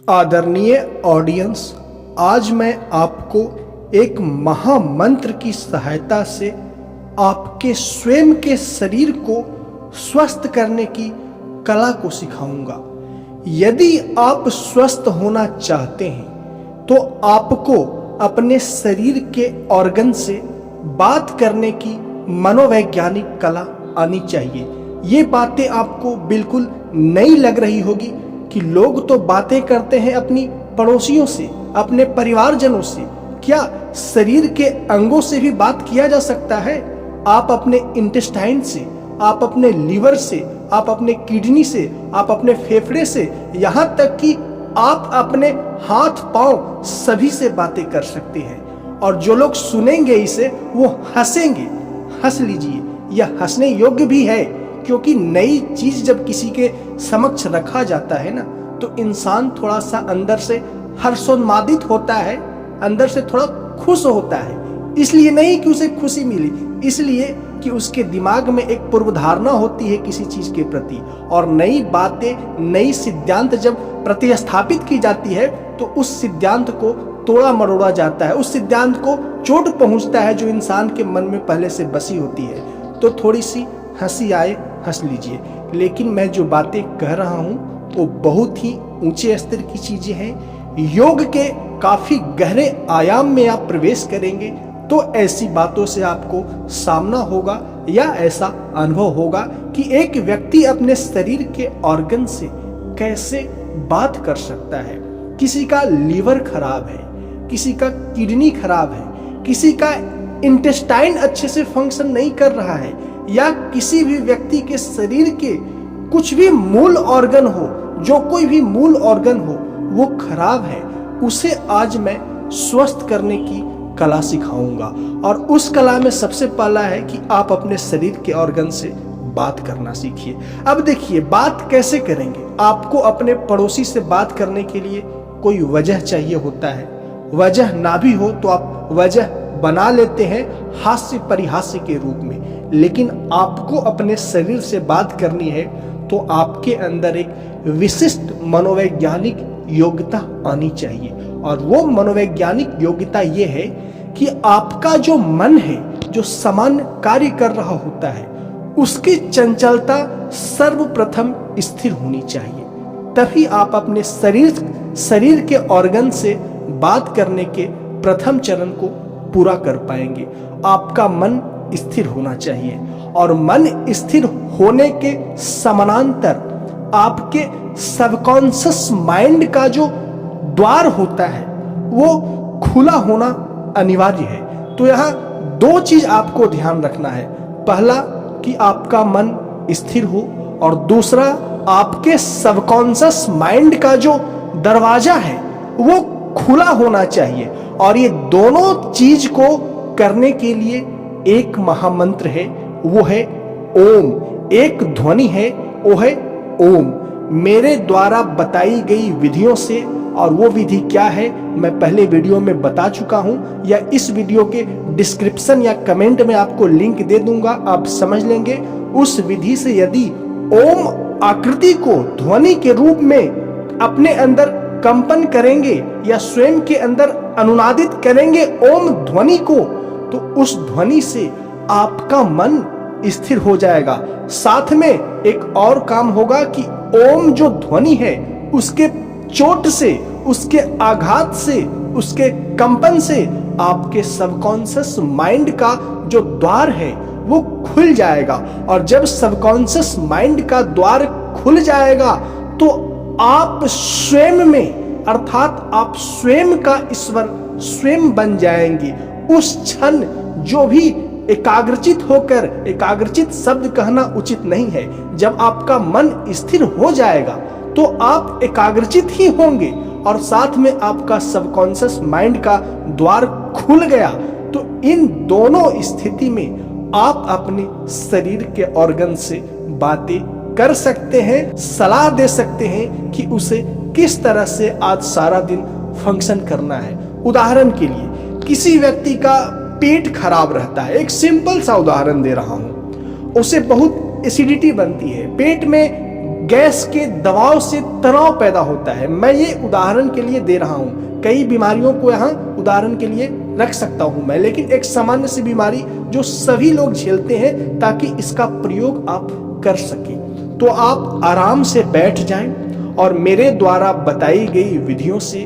आदरणीय ऑडियंस, आज मैं आपको एक महामंत्र की सहायता से आपके स्वयं के शरीर को स्वस्थ करने की कला को सिखाऊंगा। यदि आप स्वस्थ होना चाहते हैं तो आपको अपने शरीर के ऑर्गन से बात करने की मनोवैज्ञानिक कला आनी चाहिए। ये बातें आपको बिल्कुल नई लग रही होगी कि लोग तो बातें करते हैं अपनी पड़ोसियों से, अपने परिवारजनों से। क्या शरीर के अंगों से भी बात किया जा सकता है? आप अपने इंटेस्टाइन से, आप अपने लीवर से, आप अपने किडनी से, आप अपने फेफड़े से, यहाँ तक कि आप अपने हाथ पांव सभी से बातें कर सकते हैं। और जो लोग सुनेंगे इसे वो हंसेंगे। हंस लीजिए, यह हंसने योग्य भी है, क्योंकि नई चीज जब किसी के समक्ष रखा जाता है ना, तो इंसान थोड़ा सा अंदर से हर्षोन्मादित होता है, अंदर से थोड़ा खुश होता है। इसलिए नहीं कि उसे खुशी मिली, इसलिए कि उसके दिमाग में एक पूर्वधारणा होती है किसी चीज के प्रति। और नई बातें, नई सिद्धांत जब प्रतिस्थापित की जाती है तो उस सिद्धांत को तोड़ा मरोड़ा जाता है, उस सिद्धांत को चोट पहुंचता है जो इंसान के मन में पहले से बसी होती है। तो थोड़ी सी हंसी आए, हंस लीजिए। लेकिन मैं जो बातें कह रहा हूं वो बहुत ही ऊंचे स्तर की चीजें हैं। योग के काफी गहरे आयाम में आप प्रवेश करेंगे तो ऐसी बातों से आपको सामना होगा या ऐसा अनुभव होगा कि एक व्यक्ति अपने शरीर के ऑर्गन से कैसे बात कर सकता है। किसी का लीवर खराब है, किसी का किडनी खराब है, किसी का इंटेस्टाइन अच्छे से फंक्शन नहीं कर रहा है, या किसी भी व्यक्ति के शरीर के कुछ भी मूल ऑर्गन हो, जो कोई भी मूल ऑर्गन हो वो खराब है, उसे आज मैं स्वस्थ करने की कला सिखाऊंगा। और उस कला में सबसे पहला है कि आप अपने शरीर के ऑर्गन से बात करना सीखिए। अब देखिए, बात कैसे करेंगे। आपको अपने पड़ोसी से बात करने के लिए कोई वजह चाहिए होता है। वजह ना भी हो तो आप वजह बना लेते हैं हास्य परिहास्य के रूप में। लेकिन आपको अपने शरीर से बात करनी है तो आपके अंदर एक विशिष्ट मनोवैज्ञानिक योग्यता आनी चाहिए। और वो मनोवैज्ञानिक योग्यता ये है कि आपका जो मन है, जो सामान्य कार्य कर रहा होता है, उसकी चंचलता सर्वप्रथम स्थिर होनी चाहिए। तभी आप अपने शरीर के ऑर्गन से बात करने के प्रथम चरण को पूरा कर पाएंगे। आपका मन स्थिर होना चाहिए, और मन स्थिर होने के समानांतर आपके सबकॉन्शियस माइंड का जो द्वार होता है वो खुला होना अनिवार्य है। तो यहाँ दो चीज आपको ध्यान रखना है। पहला कि आपका मन स्थिर हो, और दूसरा आपके सबकॉन्शियस माइंड का जो दरवाजा है वो खुला होना चाहिए। और ये दोनों चीज को करने के लिए एक महामंत्र है, वो है ओम। एक ध्वनि है, वो है ओम। मेरे द्वारा बताई गई विधियों से, और वो विधि क्या है मैं पहले वीडियो में बता चुका हूं, या इस वीडियो के डिस्क्रिप्शन या कमेंट में आपको लिंक दे दूंगा, आप समझ लेंगे। उस विधि से यदि ओम आकृति को ध्वनि के रूप में अपने अंदर कंपन करेंगे या स्वयं के अंदर अनुनादित करेंगे ओम ध्वनि को, तो उस ध्वनि से आपका मन स्थिर हो जाएगा। साथ में एक और काम होगा कि ओम जो ध्वनि है उसके चोट से, उसके आघात से, उसके कंपन से आपके सबकॉन्शियस माइंड का जो द्वार है वो खुल जाएगा। और जब सबकॉन्शियस माइंड का द्वार खुल जाएगा तो आप स्वयं में, अर्थात आप स्वयं का ईश्वर स्वयं बन जाएंगे। उस क्षण जो भी एकाग्रचित होकर, एकाग्रचित शब्द कहना उचित नहीं है, जब आपका मन स्थिर हो जाएगा तो आप एकाग्रचित ही होंगे, और साथ में आपका सबकॉन्शियस माइंड का द्वार खुल गया। तो इन दोनों स्थिति में आप अपने शरीर के ऑर्गन से बातें कर सकते हैं, सलाह दे सकते हैं कि उसे किस तरह से आज सारा दिन फंक्शन करना है। उदाहरण के लिए, किसी व्यक्ति का पेट खराब रहता है, एक सिंपल सा उदाहरण दे रहा हूं, उसे बहुत एसिडिटी बनती है, पेट में गैस के दबाव से तनाव पैदा होता है। मैं ये उदाहरण के लिए दे रहा हूँ, कई बीमारियों को यहाँ उदाहरण के लिए रख सकता हूँ मैं, लेकिन एक सामान्य सी बीमारी जो सभी लोग झेलते हैं, ताकि इसका प्रयोग आप कर सकें। तो आप आराम से बैठ जाएं और मेरे द्वारा बताई गई विधियों से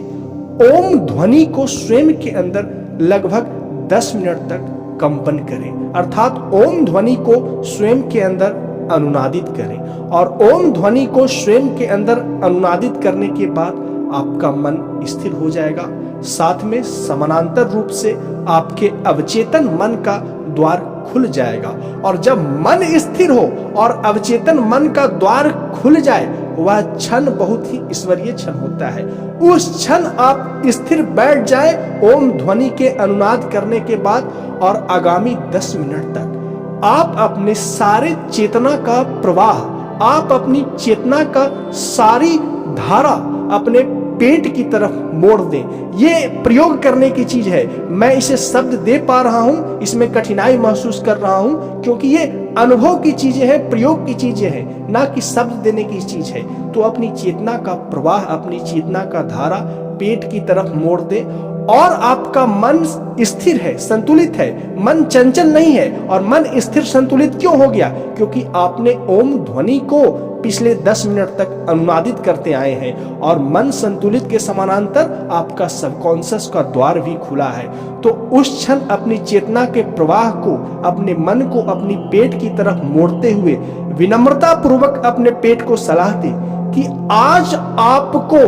ओम ध्वनि को स्वयं के अंदर लगभग 10 मिनट तक कंपन करें, अर्थात ओम ध्वनि को स्वयं के अंदर अनुनादित करें। और ओम ध्वनि को स्वयं के अंदर अनुनादित करने के बाद आपका मन स्थिर हो जाएगा। साथ में समानांतर रूप से आपके अवचेतन मन का द्वार खुल जाएगा। और जब मन स्थिर हो और अवचेतन मन का द्वार खुल जाए, वह क्षण बहुत ही ईश्वरीय क्षण होता है। उस क्षण आप स्थिर बैठ जाए ओम ध्वनि के अनुनाद करने के बाद, और आगामी 10 मिनट तक आप अपने सारे चेतना का प्रवाह, आप अपनी चेतना का सारी धारा अपने पेट की तरफ मोड़ दें। ये प्रयोग करने की चीज है। मैं इसे शब्द दे पा रहा हूं, इसमें कठिनाई महसूस कर रहा हूं, क्योंकि ये अनुभव की चीजें हैं, प्रयोग की चीजें हैं, ना कि शब्द देने की चीज है। तो अपनी चेतना का प्रवाह, अपनी चेतना का धारा पेट की तरफ मोड़ दे, और आपका मन स्थिर है, संतुलित है, मन चंचल नहीं है। और मन स्थिर संतुलित क्यों हो गया? क्योंकि आपने ओम ध्वनि को पिछले 10 मिनट तक अनुनादित करते आए हैं, और मन संतुलित के समानांतर आपका सबकॉन्शियस का द्वार भी खुला है। तो उस क्षण अपनी चेतना के प्रवाह को, अपने मन को अपनी पेट की तरफ मोड़ते हुए विनम्रता पूर्वक अपने पेट को सलाह दें कि आज आपको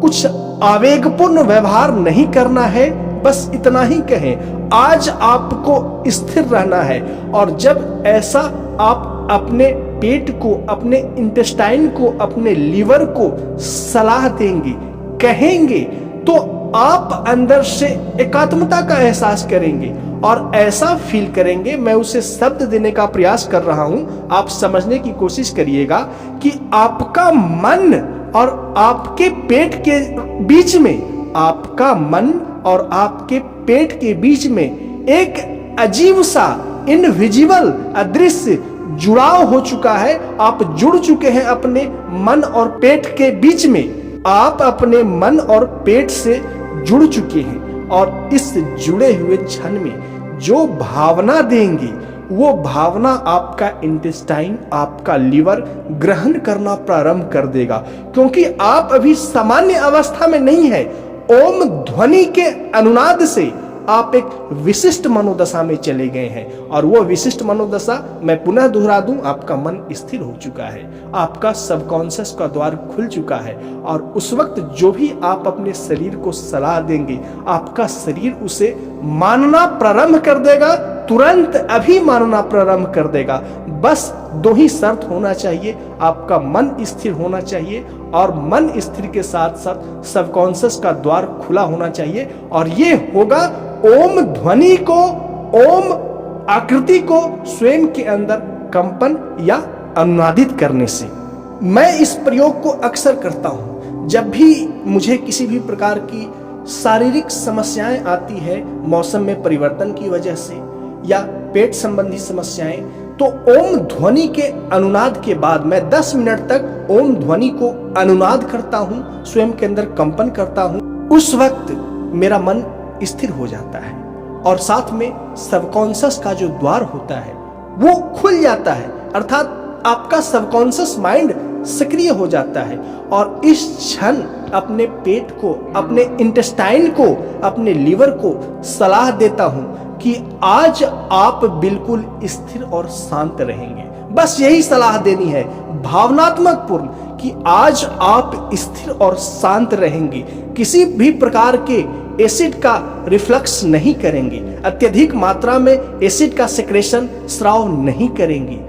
कुछ आवेगपूर्ण व्यवहार नहीं करना है, बस इतना ही कहें, आज आपको स्थिर रहना है। और जब ऐसा आप अपने पेट को, अपने इंटेस्टाइन को, अपने लीवर को सलाह देंगे, कहेंगे, तो आप अंदर से एकात्मता का एहसास करेंगे और ऐसा फील करेंगे। मैं उसे शब्द देने का प्रयास कर रहा हूं, आप समझने की कोशिश करिएगा कि आपका मन और आपके पेट के बीच में, आपका मन और आपके पेट के बीच में एक अजीब सा इनविजिबल अदृश्य जुड़ाव हो चुका है। आप जुड़ चुके हैं अपने मन और पेट के बीच में, आप अपने मन और पेट से जुड़ चुके हैं। और इस जुड़े हुए क्षण में जो भावना देंगे, वो भावना आपका इंटेस्टाइन, आपका लीवर ग्रहण करना प्रारंभ कर देगा, क्योंकि आप अभी सामान्य अवस्था में नहीं है। ओम ध्वनि के अनुनाद से आप एक विशिष्ट मनोदशा में चले गए हैं, और वो विशिष्ट मनोदशा, मैं पुनः दोहरा दूं, आपका मन स्थिर हो चुका है, आपका सबकॉन्शियस का द्वार खुल चुका है। और उस वक्त जो भी आप अपने शरीर को सलाह देंगे, आपका शरीर उसे मानना प्रारंभ कर देगा, तुरंत अभी मानना प्रारंभ कर देगा। बस 2 ही शर्त होना चाहिए, आपका मन स्थिर होना चाहिए, और मन स्थिर के साथ साथ सबकॉन्शियस का द्वार खुला होना चाहिए। और ये होगा ओम ध्वनि को, ओम आकृति को स्वयं के अंदर कंपन या अनुनादित करने से। मैं इस प्रयोग को अक्सर करता हूं जब भी मुझे किसी भी प्रकार की शारीरिक समस्याएं आती है, मौसम में परिवर्तन की वजह से या पेट संबंधी समस्याएं, तो ओम ध्वनि के अनुनाद के बाद मैं 10 मिनट तक ओम ध्वनि को अनुनाद करता हूं, स्वयं के अंदर कंपन करता हूं। उस वक्त मेरा मन स्थिर हो जाता है, और साथ में सबकॉन्शियस का जो द्वार होता है वो खुल जाता है, अर्थात आपका सबकॉन्शियस माइंड सक्रिय हो जाता है। और इस क्षण अपने पेट को, अपने इंटेस्टाइन को, अपने लीवर को सलाह देता हूं कि आज आप बिल्कुल स्थिर और शांत रहेंगे। बस यही सलाह देनी है, भावनात्मक पूर्ण, कि आज आप स्थिर और शांत रहेंगे, किसी भी प्रकार के एसिड का रिफ्लक्स नहीं करेंगे, अत्यधिक मात्रा में एसिड का सेक्रेशन, स्राव नहीं करेंगे,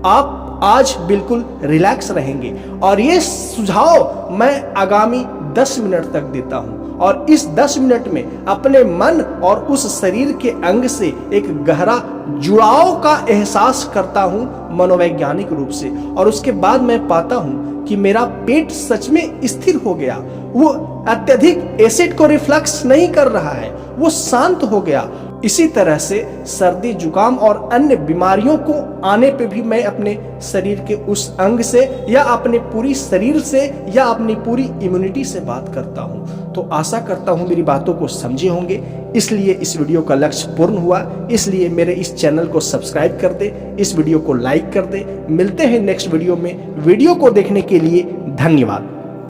आप आज बिल्कुल रिलैक्स रहेंगे। और ये सुझाव मैं आगामी 10 मिनट तक देता हूं, और इस 10 मिनट में अपने मन और उस शरीर के अंग से एक गहरा जुड़ाव का एहसास करता हूं मनोवैज्ञानिक रूप से। और उसके बाद मैं पाता हूं कि मेरा पेट सच में स्थिर हो गया, वो अत्यधिक एसिड को रिफ्लक्स नहीं कर रहा है, वो शांत हो गया। इसी तरह से सर्दी जुकाम और अन्य बीमारियों को आने पे भी मैं अपने शरीर के उस अंग से या अपने पूरी शरीर से या अपनी पूरी इम्यूनिटी से बात करता हूं। तो आशा करता हूं मेरी बातों को समझे होंगे, इसलिए इस वीडियो का लक्ष्य पूर्ण हुआ। इसलिए मेरे इस चैनल को सब्सक्राइब कर दे, इस वीडियो को लाइक कर दे। मिलते हैं नेक्स्ट वीडियो में। वीडियो को देखने के लिए धन्यवाद।